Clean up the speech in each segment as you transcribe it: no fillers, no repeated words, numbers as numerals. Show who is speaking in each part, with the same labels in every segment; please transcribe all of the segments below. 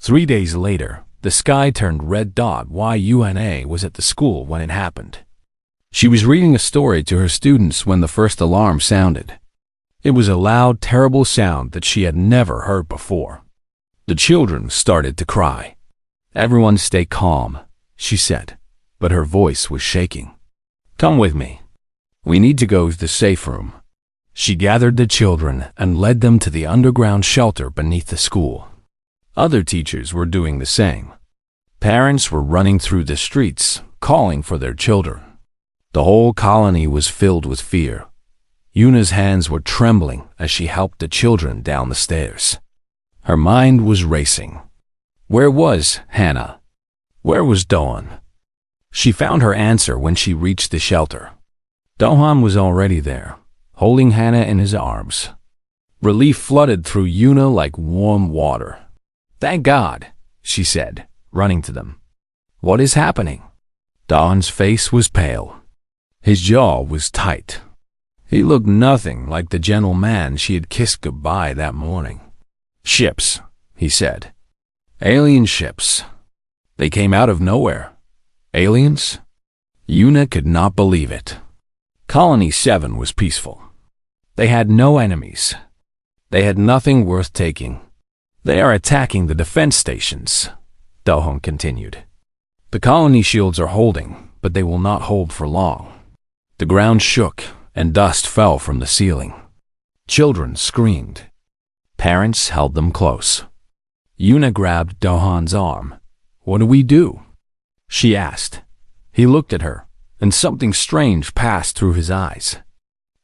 Speaker 1: 3 days later, the sky turned red. Yuna was at the school when it happened. She was reading a story to her students when the first alarm sounded. It was a loud, terrible sound that she had never heard before. The children started to cry. "Everyone stay calm," she said, but her voice was shaking. "Come with me. We need to go to the safe room." She gathered the children and led them to the underground shelter beneath the school. Other teachers were doing the same. Parents were running through the streets, calling for their children. The whole colony was filled with fear. Yuna's hands were trembling as she helped the children down the stairs. Her mind was racing. Where was Hannah? Where was Dohan? She found her answer when she reached the shelter. Dohan was already there, holding Hannah in his arms. Relief flooded through Yuna like warm water. "Thank God," she said, running to them. "What is happening?" Dohan's face was pale. His jaw was tight. He looked nothing like the gentle man she had kissed goodbye that morning. "Ships," he said. "Alien ships. They came out of nowhere. Aliens?" Yuna could not believe it. Colony 7 was peaceful. They had no enemies. They had nothing worth taking. "They are attacking the defense stations," Dohan continued. "The colony shields are holding, but they will not hold for long." The ground shook, and dust fell from the ceiling. Children screamed. Parents held them close. Yuna grabbed Dohan's arm. "What do we do?" she asked. He looked at her, and something strange passed through his eyes.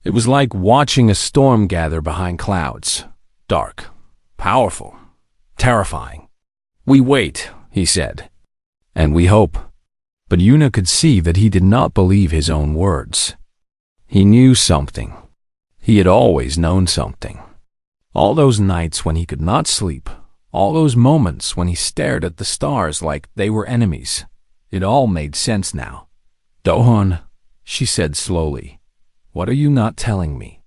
Speaker 1: It was like watching a storm gather behind clouds. Dark, powerful, terrifying. "We wait," he said. "And we hope." But Yuna could see that he did not believe his own words. He knew something. He had always known something. All those nights when he could not sleep, all those moments when he stared at the stars like they were enemies, it all made sense now. "Dohan," she said slowly, "what are you not telling me?"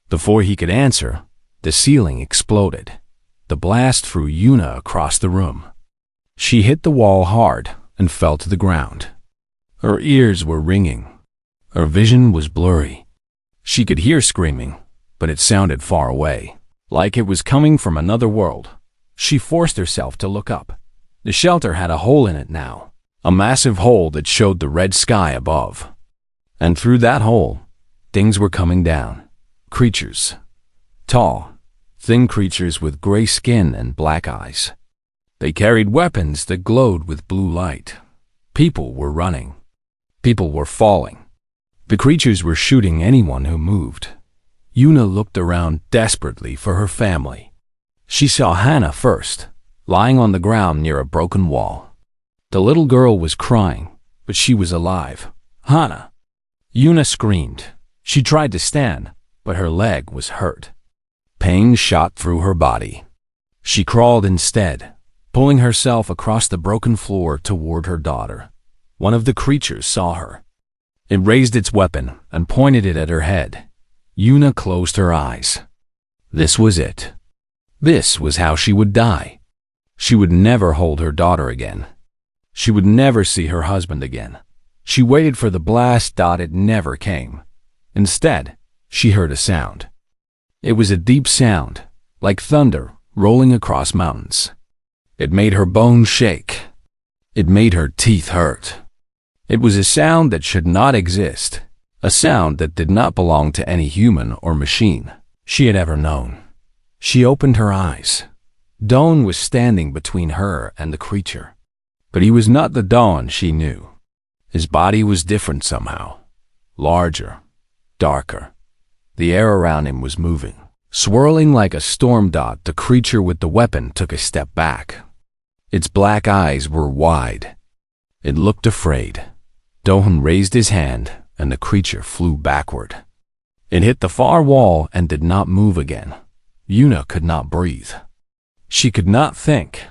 Speaker 1: Before he could answer, the ceiling exploded. The blast threw Yuna across the room. She hit the wall hard and fell to the ground. Her ears were ringing. Her vision was blurry. She could hear screaming, but it sounded far away, like it was coming from another world. She forced herself to look up. The shelter had a hole in it now, a massive hole that showed the red sky above. And through that hole, things were coming down. Creatures. Tall, thin creatures with gray skin and black eyes. They carried weapons that glowed with blue light. People were running. People were falling. The creatures were shooting anyone who moved. Yuna looked around desperately for her family. She saw Hannah first, lying on the ground near a broken wall. The little girl was crying, but she was alive. "Hannah!" Yuna screamed. She tried to stand, but her leg was hurt. Pain shot through her body. She crawled instead, pulling herself across the broken floor toward her daughter. One of the creatures saw her. It raised its weapon and pointed it at her head. Yuna closed her eyes. This was it. This was how she would die. She would never hold her daughter again. She would never see her husband again. She waited for the blast. It never came. Instead, she heard a sound. It was a deep sound, like thunder rolling across mountains. It made her bones shake. It made her teeth hurt. It was a sound that should not exist, a sound that did not belong to any human or machine she had ever known. She opened her eyes. Dawn was standing between her and the creature. But he was not the Dawn she knew. His body was different somehow, larger, darker. The air around him was moving. Swirling like a storm dot, the creature with the weapon took a step back. Its black eyes were wide. It looked afraid. Dohan raised his hand, and the creature flew backward. It hit the far wall and did not move again. Yuna could not breathe. She could not think.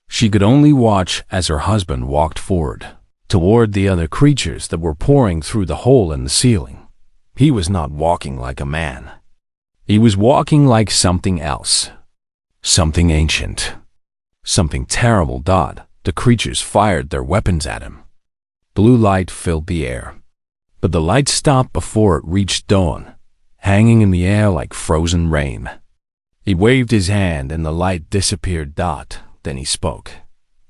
Speaker 1: She could only watch as her husband walked forward, toward the other creatures that were pouring through the hole in the ceiling. He was not walking like a man. He was walking like something else. Something ancient. Something terrible. The creatures fired their weapons at him. Blue light filled the air. But the light stopped before it reached Dawn, hanging in the air like frozen rain. He waved his hand and the light disappeared. Then he spoke.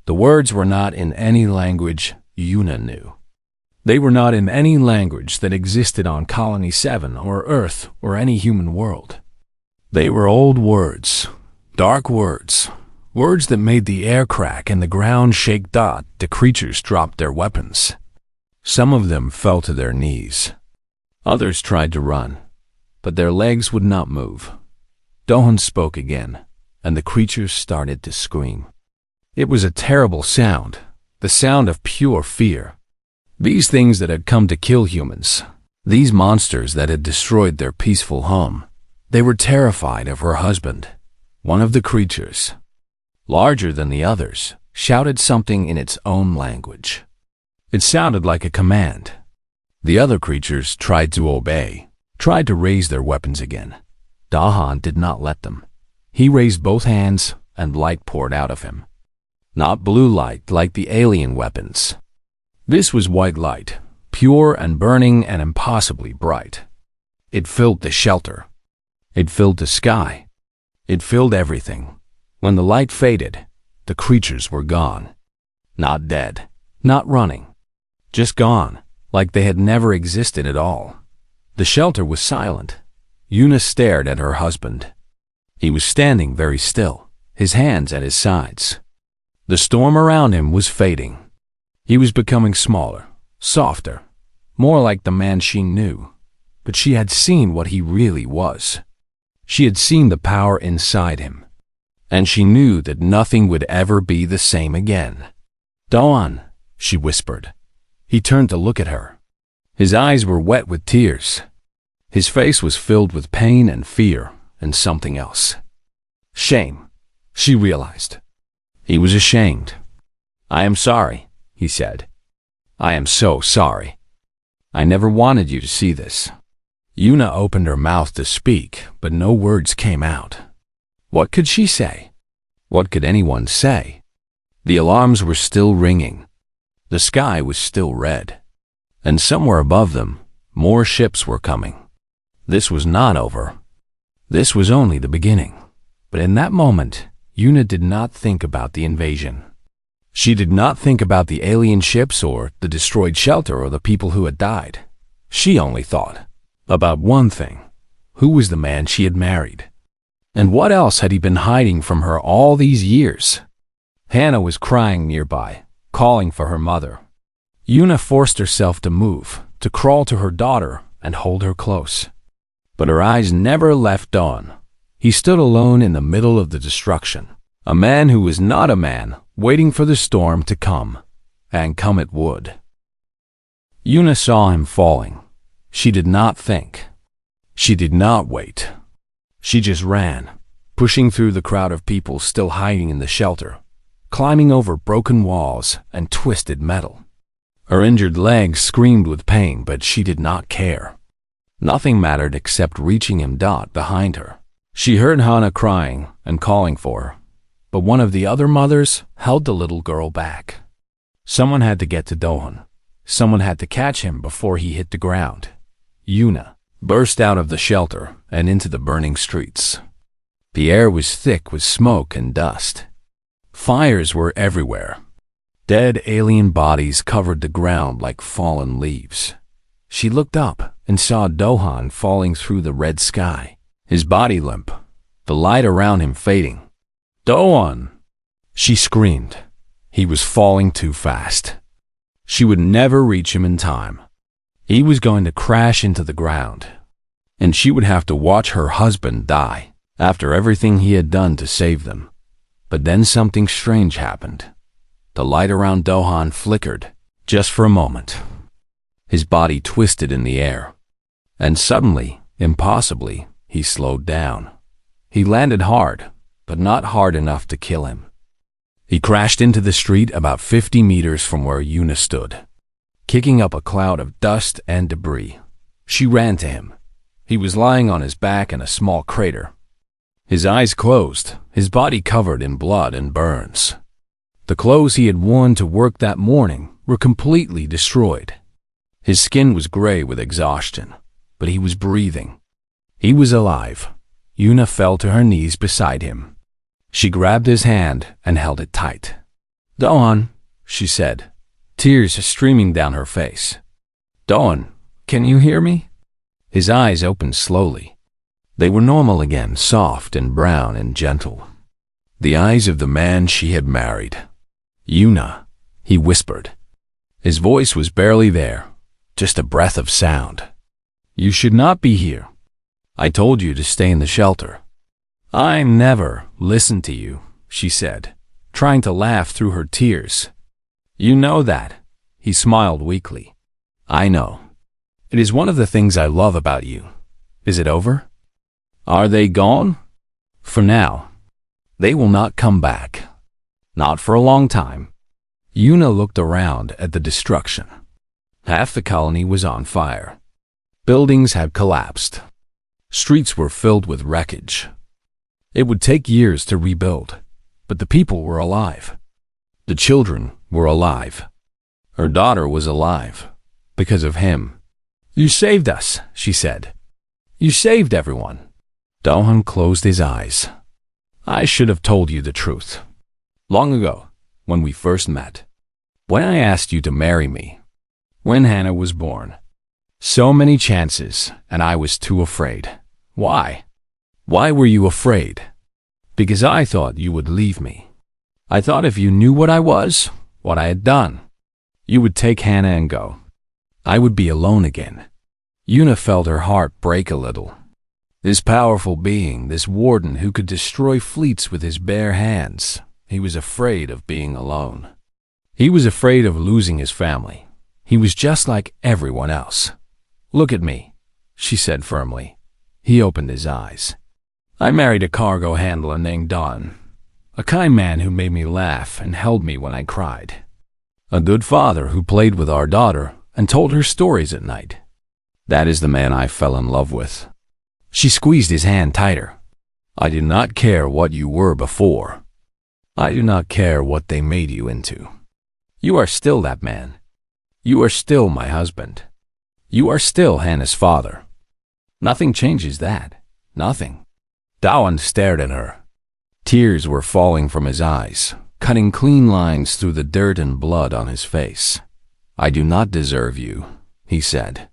Speaker 1: The words were not in any language Yuna knew. They were not in any language that existed on Colony 7 or Earth or any human world. They were old words, dark words, words that made the air crack and the ground shake. The creatures dropped their weapons. Some of them fell to their knees. Others tried to run, but their legs would not move. Dohan spoke again, and the creatures started to scream. It was a terrible sound, the sound of pure fear. These things that had come to kill humans, these monsters that had destroyed their peaceful home, they were terrified of her husband. One of the creatures, larger than the others, shouted something in its own language. It sounded like a command. The other creatures tried to obey, tried to raise their weapons again. Dahan did not let them. He raised both hands and light poured out of him. Not blue light like the alien weapons. This was white light, pure and burning and impossibly bright. It filled the shelter. It filled the sky. It filled everything. When the light faded, the creatures were gone. Not dead, not running. Just gone, like they had never existed at all. The shelter was silent. Yuna stared at her husband. He was standing very still, his hands at his sides. The storm around him was fading. He was becoming smaller, softer, more like the man she knew. But she had seen what he really was. She had seen the power inside him. And she knew that nothing would ever be the same again. "Dawn," she whispered. He turned to look at her. His eyes were wet with tears. His face was filled with pain and fear and something else. Shame, she realized. He was ashamed. "I am sorry," he said. "I am so sorry. I never wanted you to see this." Yuna opened her mouth to speak, but no words came out. What could she say? What could anyone say? The alarms were still ringing. The sky was still red. And somewhere above them, more ships were coming. This was not over. This was only the beginning. But in that moment, Yuna did not think about the invasion. She did not think about the alien ships or the destroyed shelter or the people who had died. She only thought about one thing. Who was the man she had married? And what else had he been hiding from her all these years? Hannah was crying nearby, calling for her mother. Yuna forced herself to move, to crawl to her daughter and hold her close. But her eyes never left Dawn. He stood alone in the middle of the destruction. A man who was not a man, waiting for the storm to come. And come it would. Yuna saw him falling. She did not think. She did not wait. She just ran, pushing through the crowd of people still hiding in the shelter, climbing over broken walls and twisted metal. Her injured legs screamed with pain, but she did not care. Nothing mattered except reaching him. Behind her. She heard Hannah crying and calling for her, but one of the other mothers held the little girl back. Someone had to get to Dohan. Someone had to catch him before he hit the ground. Yuna burst out of the shelter and into the burning streets. The air was thick with smoke and dust. Fires were everywhere. Dead alien bodies covered the ground like fallen leaves. She looked up and saw Dohan falling through the red sky, his body limp, the light around him fading. "Dohan!" she screamed. He was falling too fast. She would never reach him in time. He was going to crash into the ground, and she would have to watch her husband die after everything he had done to save them. But then something strange happened. The light around Dohan flickered, just for a moment. His body twisted in the air, and suddenly, impossibly, he slowed down. He landed hard, but not hard enough to kill him. He crashed into the street about 50 meters from where Yuna stood, kicking up a cloud of dust and debris. She ran to him. He was lying on his back in a small crater. His eyes closed, his body covered in blood and burns. The clothes he had worn to work that morning were completely destroyed. His skin was gray with exhaustion, but he was breathing. He was alive. Yuna fell to her knees beside him. She grabbed his hand and held it tight. "Dawn," she said, tears streaming down her face. "Dawn, can you hear me?" His eyes opened slowly. They were normal again, soft and brown and gentle. The eyes of the man she had married. "Yuna," he whispered. His voice was barely there, just a breath of sound. "You should not be here. I told you to stay in the shelter." "I never listened to you," she said, trying to laugh through her tears. "You know that." He smiled weakly. "I know. It is one of the things I love about you. Is it over?" "Are they gone?" "For now. They will not come back. Not for a long time." Yuna looked around at the destruction. Half the colony was on fire. Buildings had collapsed. Streets were filled with wreckage. It would take years to rebuild, but the people were alive. The children were alive. Her daughter was alive, because of him. "You saved us," she said. "You saved everyone." Dawn closed his eyes. "I should have told you the truth. Long ago, when we first met. When I asked you to marry me. When Hannah was born. So many chances, and I was too afraid. Why? Why were you afraid? Because I thought you would leave me. I thought if you knew what I was, what I had done, you would take Hannah and go. I would be alone again." Yuna felt her heart break a little. This powerful being, this warden who could destroy fleets with his bare hands, he was afraid of being alone. He was afraid of losing his family. He was just like everyone else. "Look at me," she said firmly. He opened his eyes. "I married a cargo handler named Don, a kind man who made me laugh and held me when I cried. A good father who played with our daughter and told her stories at night. That is the man I fell in love with." She squeezed his hand tighter. "I do not care what you were before. I do not care what they made you into. You are still that man. You are still my husband. You are still Hannah's father. Nothing changes that. Nothing." Dawan stared at her. Tears were falling from his eyes, cutting clean lines through the dirt and blood on his face. "I do not deserve you," he said.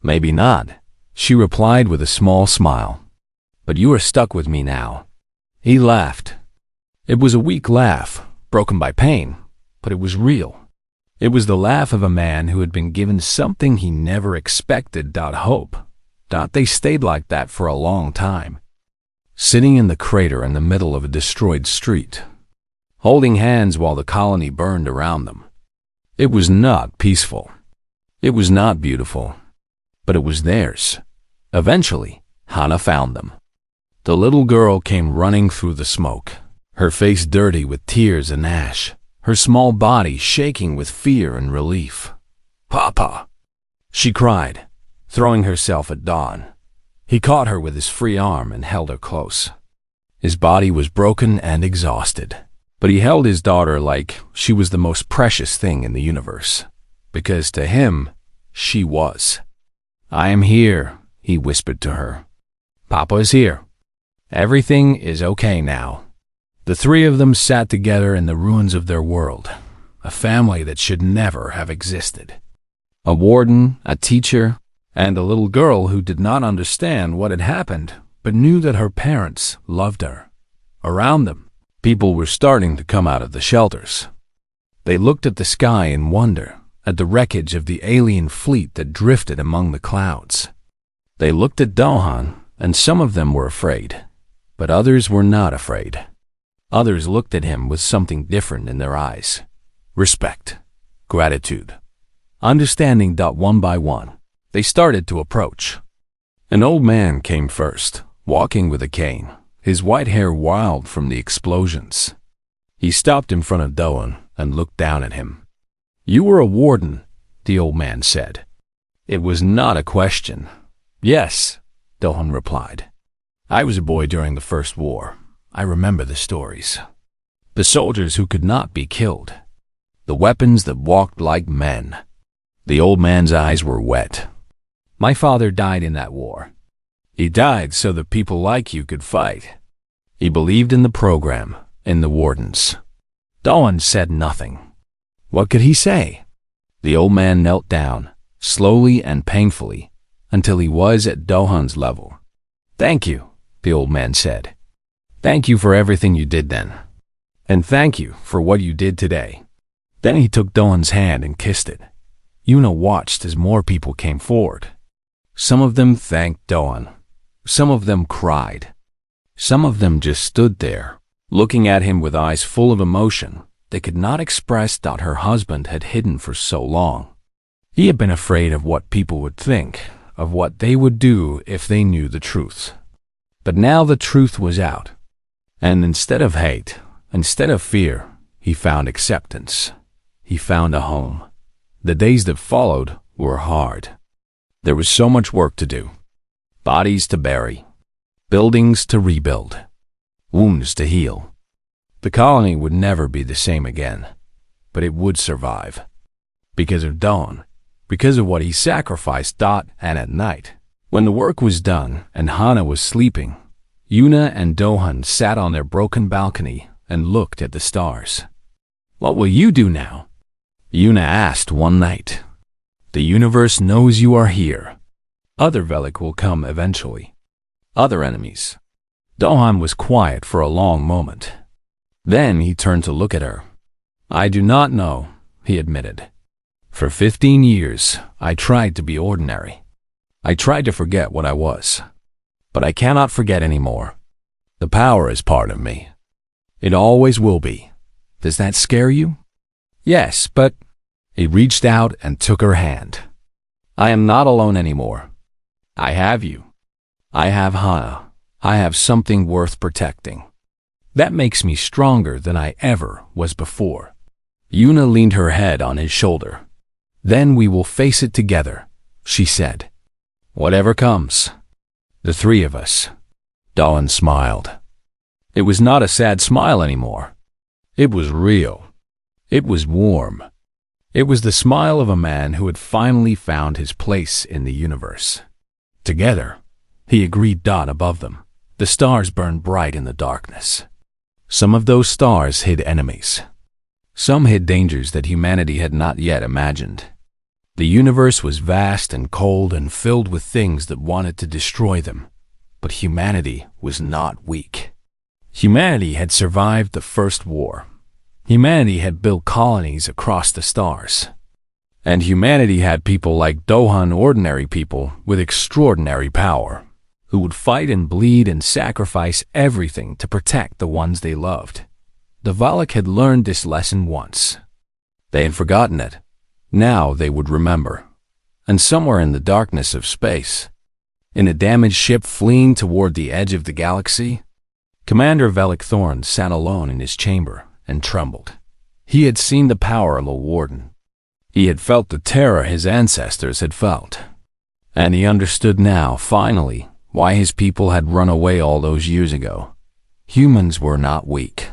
Speaker 1: "Maybe not," she replied with a small smile. "But you are stuck with me now." He laughed. It was a weak laugh, broken by pain, but it was real. It was the laugh of a man who had been given something he never expected. Hope. They stayed like that for a long time. Sitting in the crater in the middle of a destroyed street, holding hands while the colony burned around them. It was not peaceful. It was not beautiful. But it was theirs. Eventually, Hannah found them. The little girl came running through the smoke, her face dirty with tears and ash, her small body shaking with fear and relief. "Papa!" she cried, throwing herself at Dawn. He caught her with his free arm and held her close. His body was broken and exhausted, but he held his daughter like she was the most precious thing in the universe, because to him, she was. "I am here," he whispered to her. "Papa is here. Everything is okay now." The three of them sat together in the ruins of their world, a family that should never have existed. A warden, a teacher, and a little girl who did not understand what had happened, but knew that her parents loved her. Around them, people were starting to come out of the shelters. They looked at the sky in wonder, at the wreckage of the alien fleet that drifted among the clouds. They looked at Dohan, and some of them were afraid, but others were not afraid. Others looked at him with something different in their eyes. Respect, gratitude, understanding. One by one, they started to approach. An old man came first, walking with a cane, his white hair wild from the explosions. He stopped in front of Dohan and looked down at him. "You were a warden," the old man said. It was not a question. "Yes," Dohan replied. I was a boy during the First War. I remember the stories. The soldiers who could not be killed. The weapons that walked like men. The old man's eyes were wet. My father died in that war. He died so that people like you could fight. He believed in the program, in the wardens. Dohan said nothing. What could he say? The old man knelt down, slowly and painfully, until he was at Dohan's level. Thank you, the old man said. Thank you for everything you did then. And thank you for what you did today. Then he took Dohan's hand and kissed it. Yuna watched as more people came forward. Some of them thanked Dohan. Some of them cried. Some of them just stood there, looking at him with eyes full of emotion they could not express that her husband had hidden for so long. He had been afraid of what people would think, of what they would do if they knew the truth. But now the truth was out. And instead of hate, instead of fear, he found acceptance. He found a home. The days that followed were hard. There was so much work to do. Bodies to bury. Buildings to rebuild. Wounds to heal. The colony would never be the same again. But it would survive. Because of Dohan. Because of what he sacrificed and at night. When the work was done and Hana was sleeping, Yuna and Dohan sat on their broken balcony and looked at the stars. What will you do now? Yuna asked one night. The universe knows you are here. Other Velik will come eventually. Other enemies. Dohan was quiet for a long moment. Then he turned to look at her. I do not know, he admitted. For 15 years, I tried to be ordinary. I tried to forget what I was. But I cannot forget anymore. The power is part of me. It always will be. Does that scare you? Yes, but... He reached out and took her hand. I am not alone anymore. I have you. I have Hana. I have something worth protecting. That makes me stronger than I ever was before. Yuna leaned her head on his shoulder. Then we will face it together, she said. Whatever comes. The three of us. Dohan smiled. It was not a sad smile anymore. It was real. It was warm. It was the smile of a man who had finally found his place in the universe. Together, he agreed. Above them, the stars burned bright in the darkness. Some of those stars hid enemies. Some hid dangers that humanity had not yet imagined. The universe was vast and cold and filled with things that wanted to destroy them. But humanity was not weak. Humanity had survived the First War. Humanity had built colonies across the stars. And humanity had people like Dohan, ordinary people with extraordinary power, who would fight and bleed and sacrifice everything to protect the ones they loved. The Valak had learned this lesson once. They had forgotten it. Now they would remember. And somewhere in the darkness of space, in a damaged ship fleeing toward the edge of the galaxy, Commander Velik Thorn sat alone in his chamber and trembled. He had seen the power of a warden. He had felt the terror his ancestors had felt. And he understood now, finally, why his people had run away all those years ago. Humans were not weak.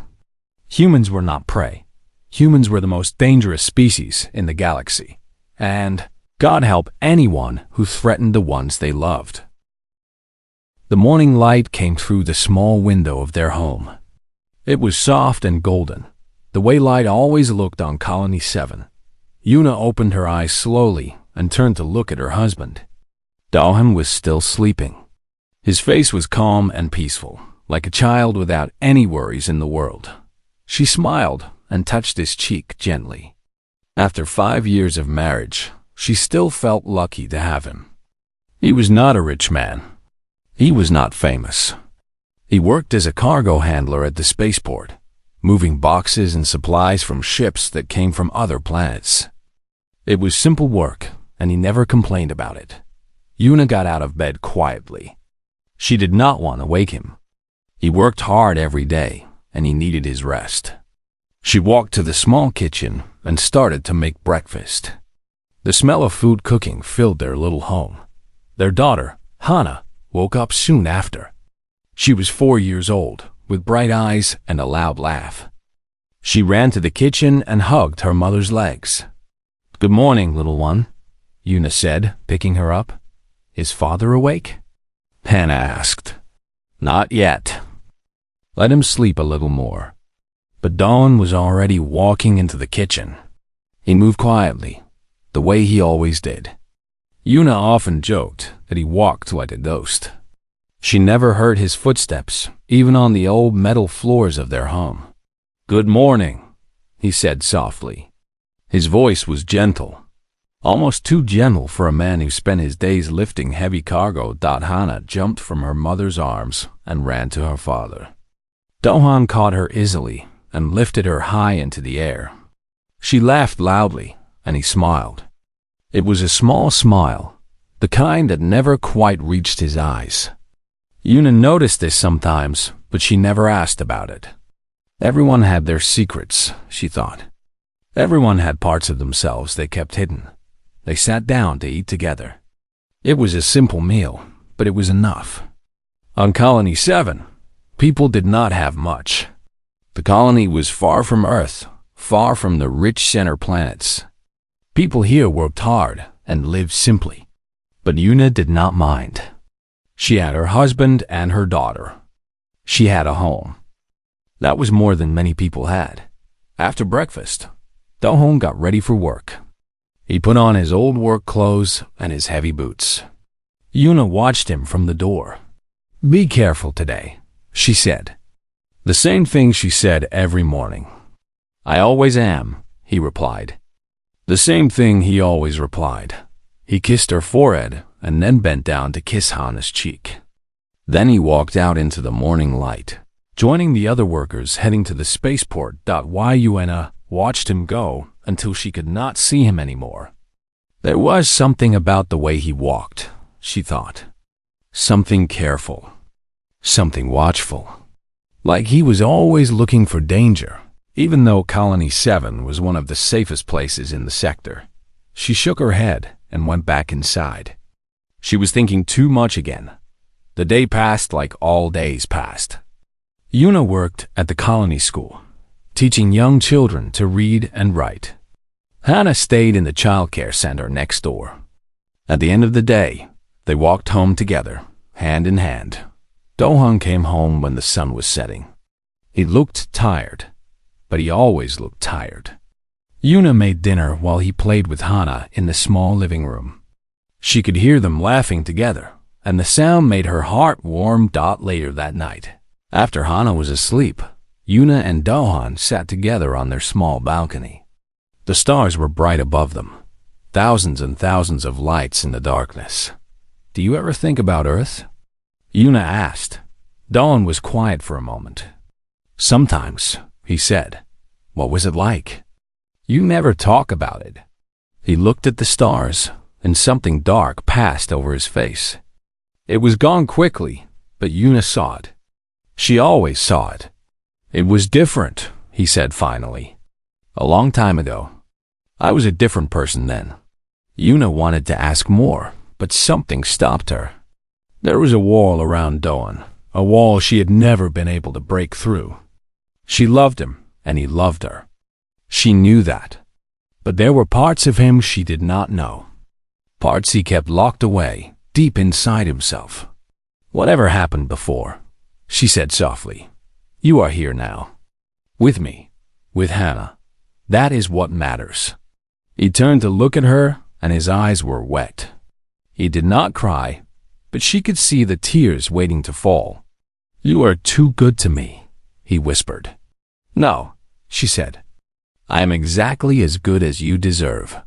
Speaker 1: Humans were not prey. Humans were the most dangerous species in the galaxy. And God help anyone who threatened the ones they loved. The morning light came through the small window of their home. It was soft and golden, the way light always looked on Colony 7. Yuna opened her eyes slowly and turned to look at her husband. Dohan was still sleeping. His face was calm and peaceful, like a child without any worries in the world. She smiled and touched his cheek gently. After 5 years of marriage, she still felt lucky to have him. He was not a rich man. He was not famous. He worked as a cargo handler at the spaceport, moving boxes and supplies from ships that came from other planets. It was simple work, and he never complained about it. Yuna got out of bed quietly. She did not want to wake him. He worked hard every day, and he needed his rest. She walked to the small kitchen and started to make breakfast. The smell of food cooking filled their little home. Their daughter, Hana, woke up soon after. She was 4 years old, with bright eyes and a loud laugh. She ran to the kitchen and hugged her mother's legs. "Good morning, little one," Una said, picking her up. "Is father awake?" Hannah asked. "Not yet. Let him sleep a little more." But Dawn was already walking into the kitchen. He moved quietly, the way he always did. Una often joked that he walked like a ghost. She never heard his footsteps, even on the old metal floors of their home. "Good morning," he said softly. His voice was gentle, almost too gentle for a man who spent his days lifting heavy cargo. Hannah jumped from her mother's arms and ran to her father. Dohan caught her easily and lifted her high into the air. She laughed loudly, and he smiled. It was a small smile, the kind that never quite reached his eyes. Una noticed this sometimes, but she never asked about it. Everyone had their secrets, she thought. Everyone had parts of themselves they kept hidden. They sat down to eat together. It was a simple meal, but it was enough. On Colony 7, people did not have much. The colony was far from Earth, far from the rich center planets. People here worked hard and lived simply. But Una did not mind. She had her husband and her daughter. She had a home. That was more than many people had. After breakfast, Dohon got ready for work. He put on his old work clothes and his heavy boots. Una watched him from the door. "Be careful today," she said. The same thing she said every morning. "I always am," he replied. The same thing he always replied. He kissed her forehead and then bent down to kiss Hannah's cheek. Then he walked out into the morning light, joining the other workers heading to the spaceport. Una watched him go until she could not see him anymore. There was something about the way he walked, she thought. Something careful. Something watchful. Like he was always looking for danger, even though Colony 7 was one of the safest places in the sector. She shook her head and went back inside. She was thinking too much again. The day passed like all days passed. Una worked at the colony school, teaching young children to read and write. Hannah stayed in the childcare center next door. At the end of the day, they walked home together, hand in hand. Dohan came home when the sun was setting. He looked tired, but he always looked tired. Una made dinner while he played with Hannah in the small living room. She could hear them laughing together, and the sound made her heart warm. Later that night, after Hannah was asleep, Una and Dohan sat together on their small balcony. The stars were bright above them, thousands and thousands of lights in the darkness. "Do you ever think about Earth?" Una asked. Dawn was quiet for a moment. "Sometimes," he said. "What was it like?" "You never talk about it." He looked at the stars, and something dark passed over his face. It was gone quickly, but Una saw it. She always saw it. "It was different," he said finally. "A long time ago. I was a different person then." Una wanted to ask more, but something stopped her. There was a wall around Dohan, a wall she had never been able to break through. She loved him, and he loved her. She knew that. But there were parts of him she did not know. Parts he kept locked away, deep inside himself. "Whatever happened before," she said softly, "you are here now. With me, with Hannah. That is what matters." He turned to look at her, and his eyes were wet. He did not cry, but she could see the tears waiting to fall. "You are too good to me," he whispered. "No," she said. "I am exactly as good as you deserve."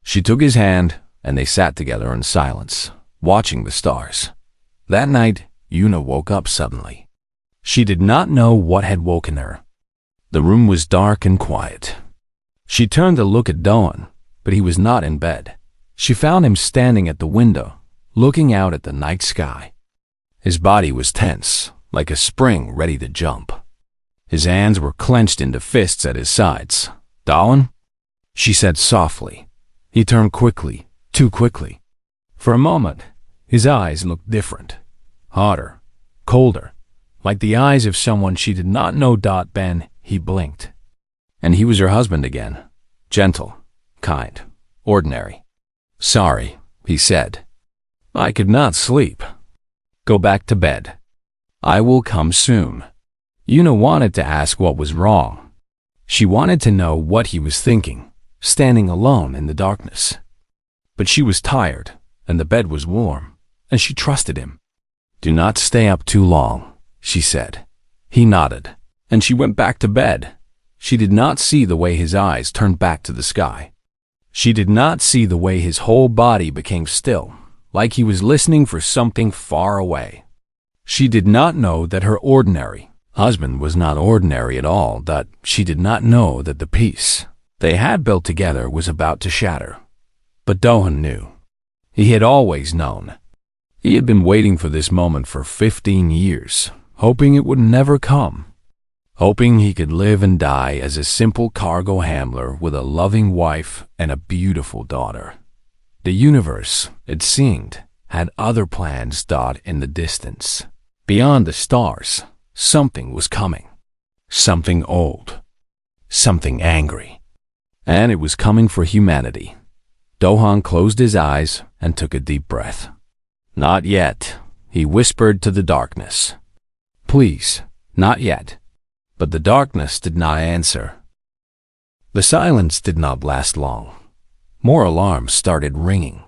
Speaker 1: She took his hand, and they sat together in silence, watching the stars. That night, Una woke up suddenly. She did not know what had woken her. The room was dark and quiet. She turned to look at Dohan, but he was not in bed. She found him standing at the window, looking out at the night sky. His body was tense, like a spring ready to jump. His hands were clenched into fists at his sides. "Dohan?" she said softly. He turned quickly, too quickly. For a moment, his eyes looked different, harder, colder. like the eyes of someone she did not know. Ben, he blinked. And he was her husband again. Gentle, kind, ordinary. Sorry, he said. I could not sleep. Go back to bed. I will come soon. Yuna wanted to ask what was wrong. She wanted to know what he was thinking, standing alone in the darkness. But she was tired, and the bed was warm, and she trusted him. Do not stay up too long, she said. He nodded, and she went back to bed. She did not see the way his eyes turned back to the sky. She did not see the way his whole body became still, like he was listening for something far away. She did not know that her ordinary husband was not ordinary at all, that she did not know that the peace they had built together was about to shatter. But Dohan knew. He had always known. He had been waiting for this moment for 15 years, hoping it would never come. Hoping he could live and die as a simple cargo handler with a loving wife and a beautiful daughter. The universe, it seemed, had other plans. In the distance, beyond the stars, something was coming. Something old. Something angry. And it was coming for humanity. Dohan closed his eyes and took a deep breath. Not yet, he whispered to the darkness. Please, not yet. But the darkness did not answer. The silence did not last long. More alarms started ringing.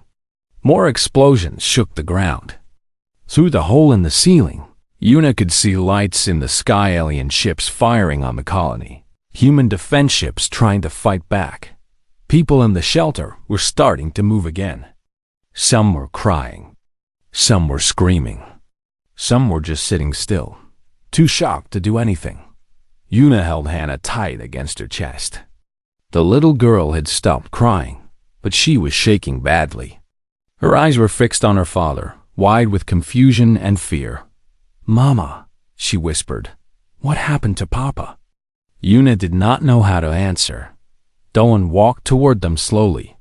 Speaker 1: More explosions shook the ground. Through the hole in the ceiling, Yuna could see lights in the sky, alien ships firing on the colony, human defense ships trying to fight back. People in the shelter were starting to move again. Some were crying. Some were screaming. Some were just sitting still, too shocked to do anything. Yuna held Hannah tight against her chest. The little girl had stopped crying, but she was shaking badly. Her eyes were fixed on her father, wide with confusion and fear. Mama, she whispered, what happened to Papa? Yuna did not know how to answer. Dohan walked toward them slowly.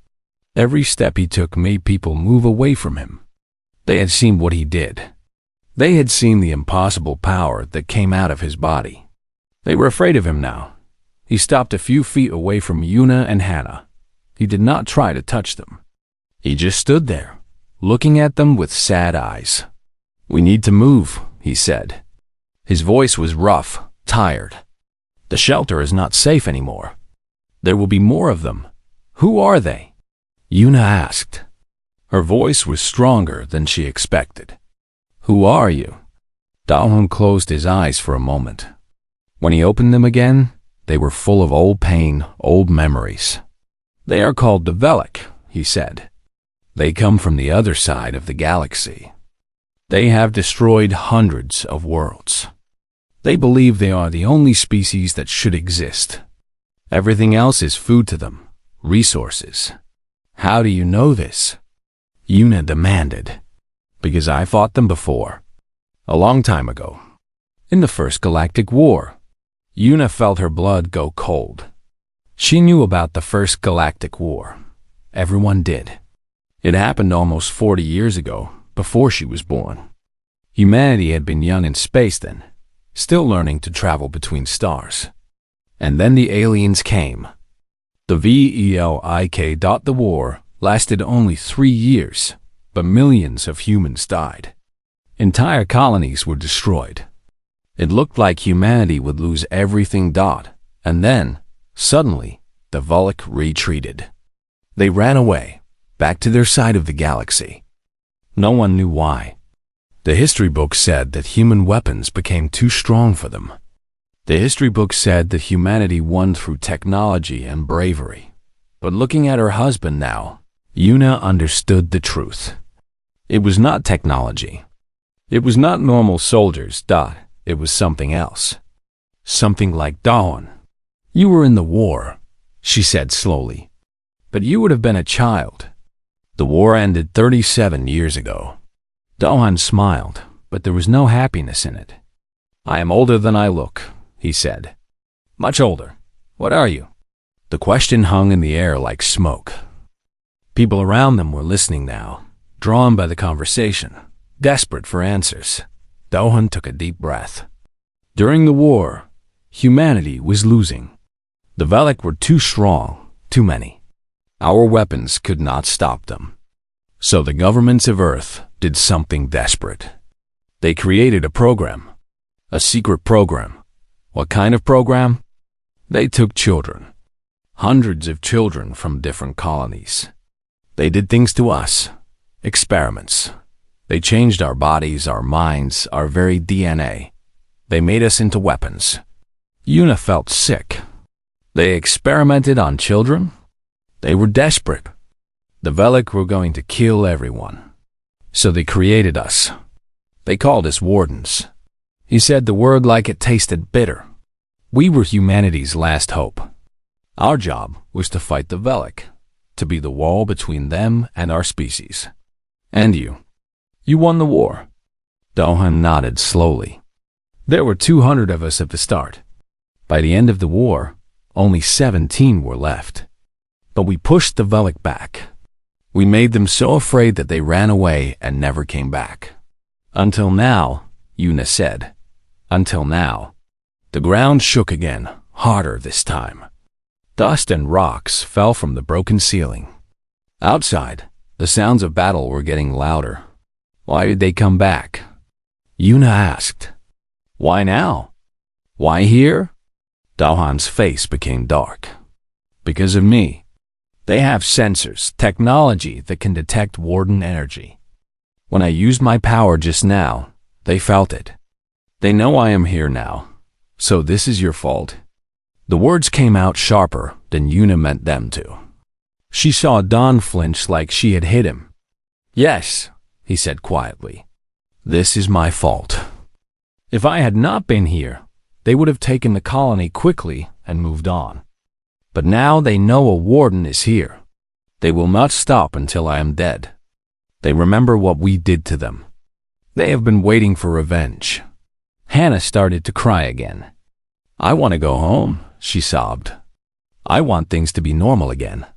Speaker 1: Every step he took made people move away from him. They had seen what he did. They had seen the impossible power that came out of his body. They were afraid of him now. He stopped a few feet away from Yuna and Hannah. He did not try to touch them. He just stood there, looking at them with sad eyes. We need to move, he said. His voice was rough, tired. The shelter is not safe anymore. There will be more of them. Who are they? Yuna asked. Her voice was stronger than she expected. Who are you? Dohan closed his eyes for a moment. When he opened them again, they were full of old pain, old memories. They are called the Velek, he said. They come from the other side of the galaxy. They have destroyed hundreds of worlds. They believe they are the only species that should exist. Everything else is food to them, resources. How do you know this? Yuna demanded. Because I fought them before. A long time ago. In the first Galactic War. Yuna felt her blood go cold. She knew about the first Galactic War. Everyone did. It happened almost 40 years ago, before she was born. Humanity had been young in space then, still learning to travel between stars. And then the aliens came. The VELIK. The war lasted only 3 years, but millions of humans died. Entire colonies were destroyed. It looked like humanity would lose everything. And then, suddenly, the Velek retreated. They ran away, back to their side of the galaxy. No one knew why. The history book said that human weapons became too strong for them. The history book said that humanity won through technology and bravery. But looking at her husband now, Yuna understood the truth. It was not technology. It was not normal soldiers. It was something else. Something like Dawn. You were in the war, she said slowly. But you would have been a child. The war ended 37 years ago. Dawn smiled, but there was no happiness in it. I am older than I look, he said. Much older. What are you? The question hung in the air like smoke. People around them were listening now, drawn by the conversation, desperate for answers. Dohan took a deep breath. During the war, humanity was losing. The Velek were too strong, too many. Our weapons could not stop them. So the governments of Earth did something desperate. They created a program. A secret program. What kind of program? They took children. Hundreds of children from different colonies. They did things to us. Experiments. They changed our bodies, our minds, our very DNA. They made us into weapons. Yuna felt sick. They experimented on children? They were desperate. The Velek were going to kill everyone. So they created us. They called us wardens. He said the word like it tasted bitter. We were humanity's last hope. Our job was to fight the Velek, to be the wall between them and our species. And you won the war. Dohan nodded slowly. There were 200 of us at the start. By the end of the war, only 17 were left. But we pushed the Velek back. We made them so afraid that they ran away and never came back. Until now, Yuna said. Until now. The ground shook again, harder this time. Dust and rocks fell from the broken ceiling. Outside, the sounds of battle were getting louder. Why did they come back? Yuna asked. Why now? Why here? Dahan's face became dark. Because of me. They have sensors, technology that can detect warden energy. When I used my power just now, they felt it. They know I am here now. So this is your fault. The words came out sharper than Yuna meant them to. She saw Don flinch like she had hit him. Yes, he said quietly. This is my fault. If I had not been here, they would have taken the colony quickly and moved on. But now they know a warden is here. They will not stop until I am dead. They remember what we did to them. They have been waiting for revenge. Hannah started to cry again. I want to go home, she sobbed. I want things to be normal again.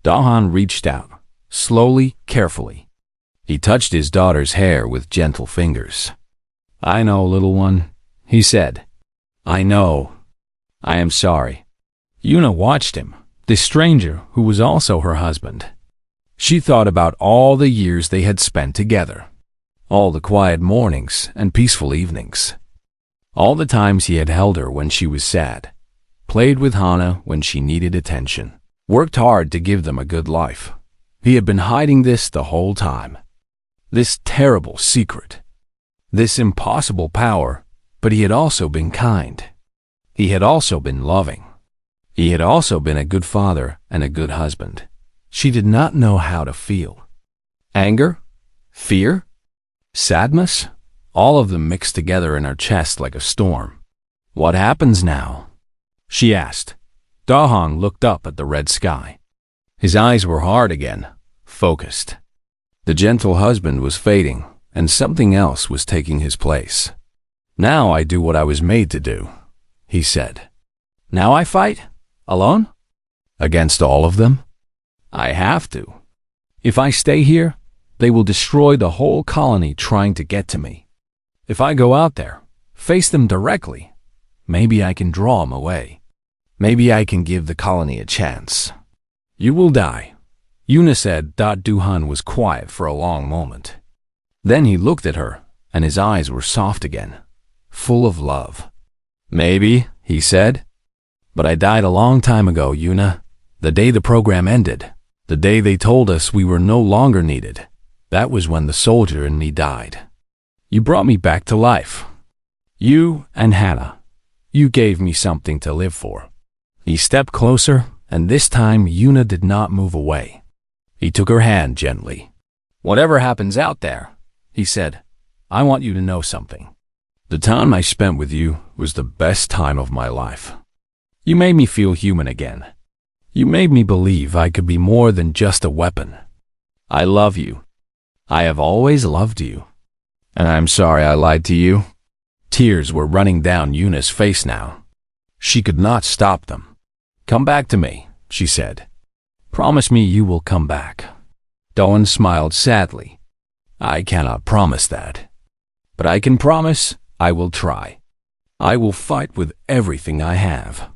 Speaker 1: Dahan reached out, slowly, carefully. He touched his daughter's hair with gentle fingers. I know, little one, he said. I know. I am sorry. Yuna watched him, this stranger who was also her husband. She thought about all the years they had spent together, all the quiet mornings and peaceful evenings, all the times he had held her when she was sad, played with Hana when she needed attention, worked hard to give them a good life. He had been hiding this the whole time, this terrible secret, this impossible power, but he had also been kind. He had also been loving. He had also been a good father and a good husband. She did not know how to feel. Anger? Fear? Sadness? All of them mixed together in her chest like a storm. What happens now? She asked. Dahan looked up at the red sky. His eyes were hard again, focused. The gentle husband was fading, and something else was taking his place. Now I do what I was made to do, he said. Now I fight? Alone? Against all of them? I have to. If I stay here, they will destroy the whole colony trying to get to me. If I go out there, face them directly, maybe I can draw them away. Maybe I can give the colony a chance. You will die, Yuna said. Duhan was quiet for a long moment. Then he looked at her, and his eyes were soft again, full of love. Maybe, he said. But I died a long time ago, Yuna. The day the program ended. The day they told us we were no longer needed. That was when the soldier in me died. You brought me back to life. You and Hannah. You gave me something to live for. He stepped closer, and this time Yuna did not move away. He took her hand gently. Whatever happens out there, he said, I want you to know something. The time I spent with you was the best time of my life. You made me feel human again. You made me believe I could be more than just a weapon. I love you. I have always loved you. And I'm sorry I lied to you. Tears were running down Yuna's face now. She could not stop them. Come back to me, she said. Promise me you will come back. Doan smiled sadly. I cannot promise that. But I can promise I will try. I will fight with everything I have.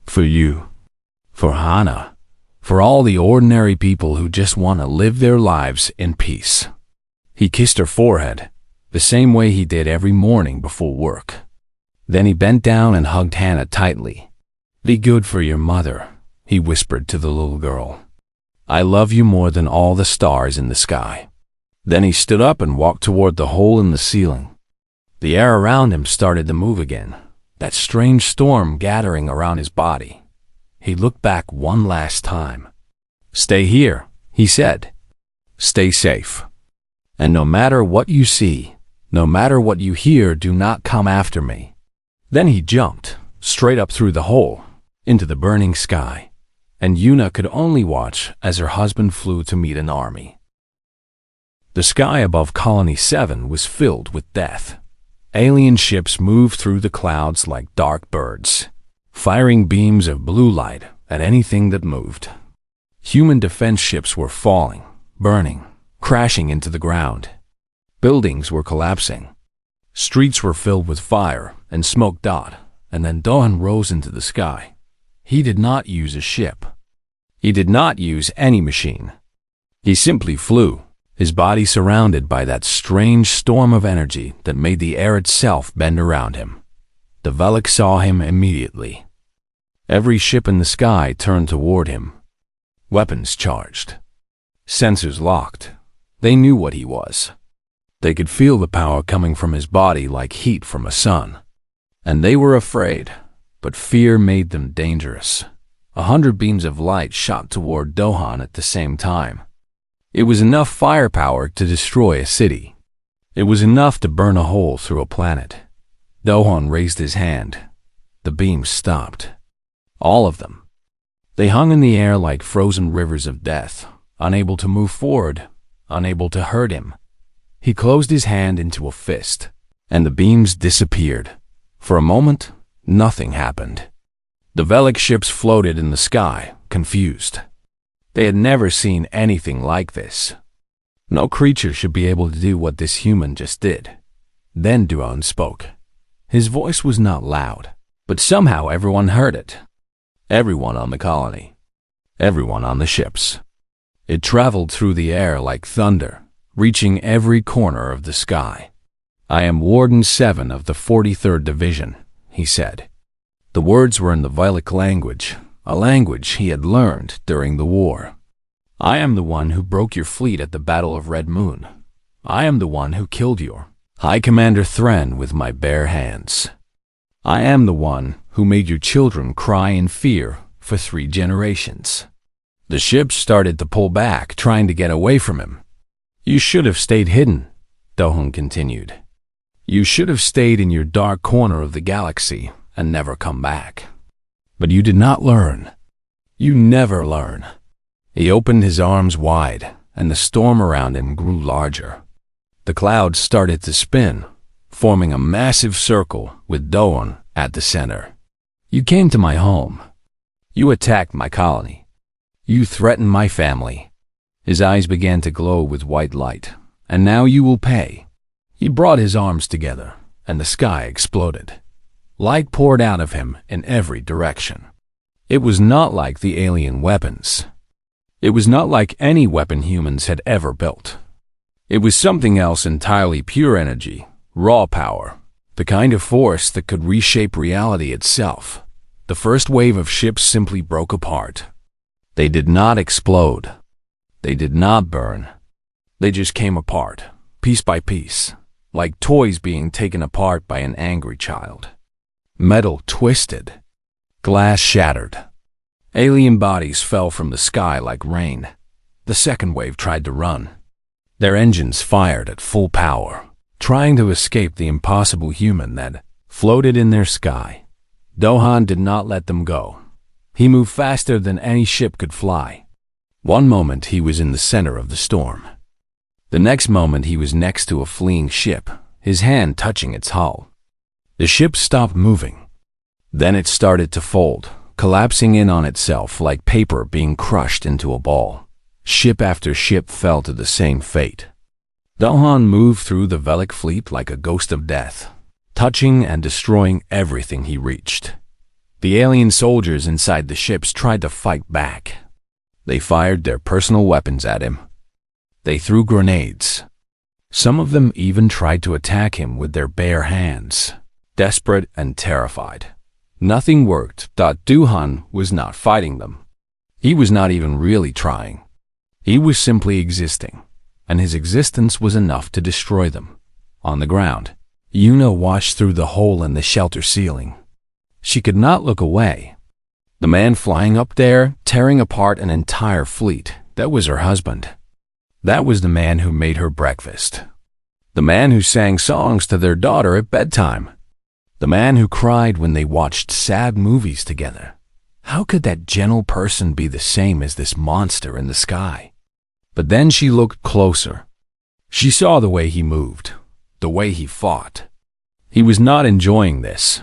Speaker 1: For you. For Hana. For all the ordinary people who just want to live their lives in peace." He kissed her forehead, the same way he did every morning before work. Then he bent down and hugged Hana tightly. "Be good for your mother," he whispered to the little girl. "I love you more than all the stars in the sky." Then he stood up and walked toward the hole in the ceiling. The air around him started to move again, that strange storm gathering around his body. He looked back one last time. "Stay here," he said. "Stay safe. And no matter what you see, no matter what you hear, do not come after me." Then he jumped, straight up through the hole, into the burning sky, and Yuna could only watch as her husband flew to meet an army. The sky above Colony 7 was filled with death. Alien ships moved through the clouds like dark birds, firing beams of blue light at anything that moved. Human defense ships were falling, burning, crashing into the ground. Buildings were collapsing. Streets were filled with fire and smoke dot, and then dawn rose into the sky. He did not use a ship. He did not use any machine. He simply flew, his body surrounded by that strange storm of energy that made the air itself bend around him. The Velik saw him immediately. Every ship in the sky turned toward him. Weapons charged. Sensors locked. They knew what he was. They could feel the power coming from his body like heat from a sun. And they were afraid, but fear made them dangerous. 100 beams of light shot toward Dohan at the same time. It was enough firepower to destroy a city. It was enough to burn a hole through a planet. Dohan raised his hand. The beams stopped. All of them. They hung in the air like frozen rivers of death, unable to move forward, unable to hurt him. He closed his hand into a fist, and the beams disappeared. For a moment, nothing happened. The Velik ships floated in the sky, confused. They had never seen anything like this. No creature should be able to do what this human just did. Then Duan spoke. His voice was not loud, but somehow everyone heard it. Everyone on the colony. Everyone on the ships. It traveled through the air like thunder, reaching every corner of the sky. "I am Warden 7 of the 43rd Division," he said. The words were in the Velik language, a language he had learned during the war. "I am the one who broke your fleet at the Battle of Red Moon. I am the one who killed your High Commander Thren with my bare hands. I am the one who made your children cry in fear for 3 generations." The ships started to pull back, trying to get away from him. "You should have stayed hidden," Dohun continued. "You should have stayed in your dark corner of the galaxy and never come back. But you did not learn. You never learn." He opened his arms wide, and the storm around him grew larger. The clouds started to spin, forming a massive circle with Doan at the center. "You came to my home. You attacked my colony. You threatened my family." His eyes began to glow with white light. "And now you will pay." He brought his arms together, and the sky exploded. Light poured out of him in every direction. It was not like the alien weapons. It was not like any weapon humans had ever built. It was something else entirely: pure energy, raw power, the kind of force that could reshape reality itself. The first wave of ships simply broke apart. They did not explode. They did not burn. They just came apart, piece by piece, like toys being taken apart by an angry child. Metal twisted. Glass shattered. Alien bodies fell from the sky like rain. The second wave tried to run. Their engines fired at full power, trying to escape the impossible human that floated in their sky. Dohan did not let them go. He moved faster than any ship could fly. One moment he was in the center of the storm. The next moment he was next to a fleeing ship, his hand touching its hull. The ship stopped moving. Then it started to fold, collapsing in on itself like paper being crushed into a ball. Ship after ship fell to the same fate. Dohan moved through the Velik fleet like a ghost of death, touching and destroying everything he reached. The alien soldiers inside the ships tried to fight back. They fired their personal weapons at him. They threw grenades. Some of them even tried to attack him with their bare hands, desperate and terrified. Nothing worked. Duhan was not fighting them. He was not even really trying. He was simply existing, and his existence was enough to destroy them. On the ground, Yuna watched through the hole in the shelter ceiling. She could not look away. The man flying up there, tearing apart an entire fleet, that was her husband. That was the man who made her breakfast. The man who sang songs to their daughter at bedtime. The man who cried when they watched sad movies together. How could that gentle person be the same as this monster in the sky? But then she looked closer. She saw the way he moved, the way he fought. He was not enjoying this.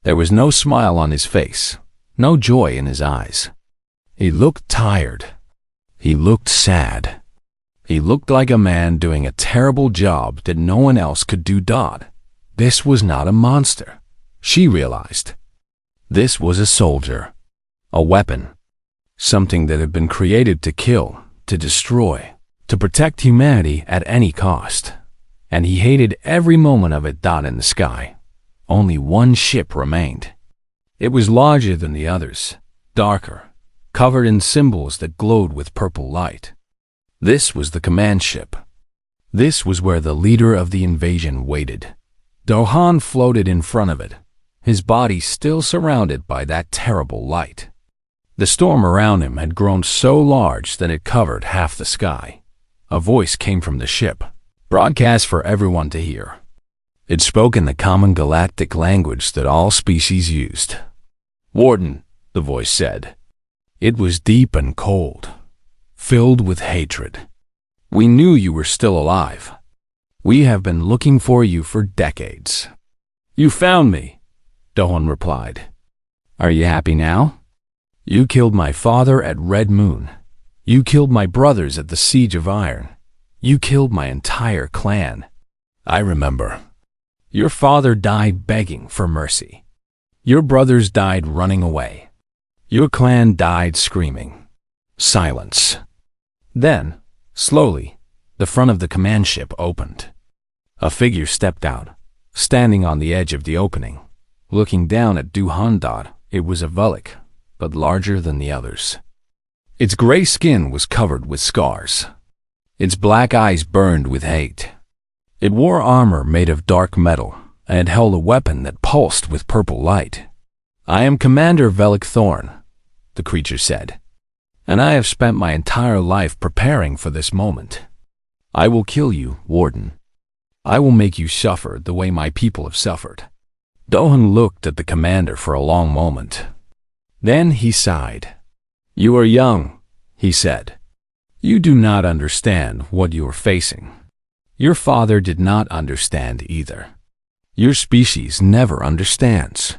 Speaker 1: There was no smile on his face, no joy in his eyes. He looked tired. He looked sad. He looked like a man doing a terrible job that no one else could do. This was not a monster, she realized. This was a soldier, a weapon, something that had been created to kill, to destroy, to protect humanity at any cost. And he hated every moment of it. In the sky, only one ship remained. It was larger than the others, darker, covered in symbols that glowed with purple light. This was the command ship. This was where the leader of the invasion waited. Dohan floated in front of it, his body still surrounded by that terrible light. The storm around him had grown so large that it covered half the sky. A voice came from the ship, broadcast for everyone to hear. It spoke in the common galactic language that all species used. "Warden," the voice said. It was deep and cold, filled with hatred. "We knew you were still alive. We have been looking for you for decades." "You found me," Dohan replied. "Are you happy now? You killed my father at Red Moon. You killed my brothers at the Siege of Iron. You killed my entire clan. I remember. Your father died begging for mercy. Your brothers died running away. Your clan died screaming. Silence." Then, slowly, the front of the command ship opened. A figure stepped out, standing on the edge of the opening, looking down at Duhan. It was a Vulek, but larger than the others. Its gray skin was covered with scars. Its black eyes burned with hate. It wore armor made of dark metal and held a weapon that pulsed with purple light. "I am Commander Velek Thorn," the creature said, "and I have spent my entire life preparing for this moment. I will kill you, Warden. I will make you suffer the way my people have suffered." Dohan looked at the commander for a long moment. Then he sighed. "You are young," he said. "You do not understand what you are facing. Your father did not understand either. Your species never understands.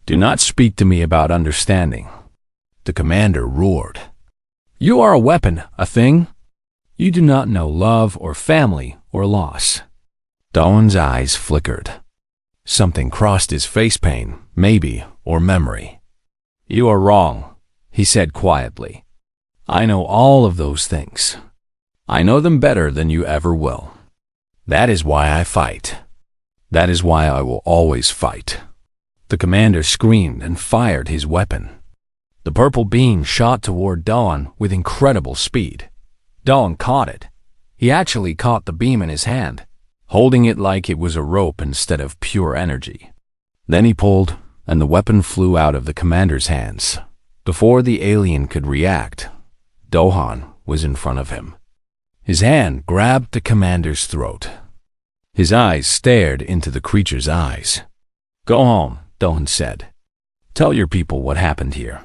Speaker 1: Do not speak to me about understanding." The commander roared. "You are a weapon, a thing. You do not know love or family or loss." Dohan's eyes flickered. Something crossed his face, pain, maybe, or memory. "You are wrong," he said quietly. "I know all of those things. I know them better than you ever will. That is why I fight. That is why I will always fight." The commander screamed and fired his weapon. The purple beam shot toward Dawn with incredible speed. Dawn caught it. He actually caught the beam in his hand, holding it like it was a rope instead of pure energy. Then he pulled, and the weapon flew out of the commander's hands. Before the alien could react, Dohan was in front of him. His hand grabbed the commander's throat. His eyes stared into the creature's eyes. "Go home," Dohan said. "Tell your people what happened here.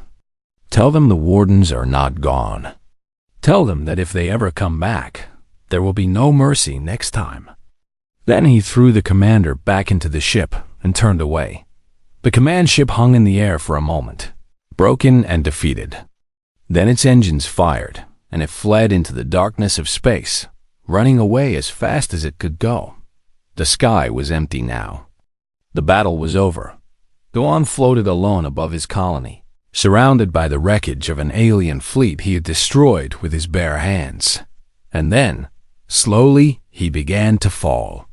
Speaker 1: Tell them the wardens are not gone. Tell them that if they ever come back, there will be no mercy next time." Then he threw the commander back into the ship and turned away. The command ship hung in the air for a moment, broken and defeated. Then its engines fired, and it fled into the darkness of space, running away as fast as it could go. The sky was empty now. The battle was over. Dawn floated alone above his colony, surrounded by the wreckage of an alien fleet he had destroyed with his bare hands. And then, slowly, he began to fall.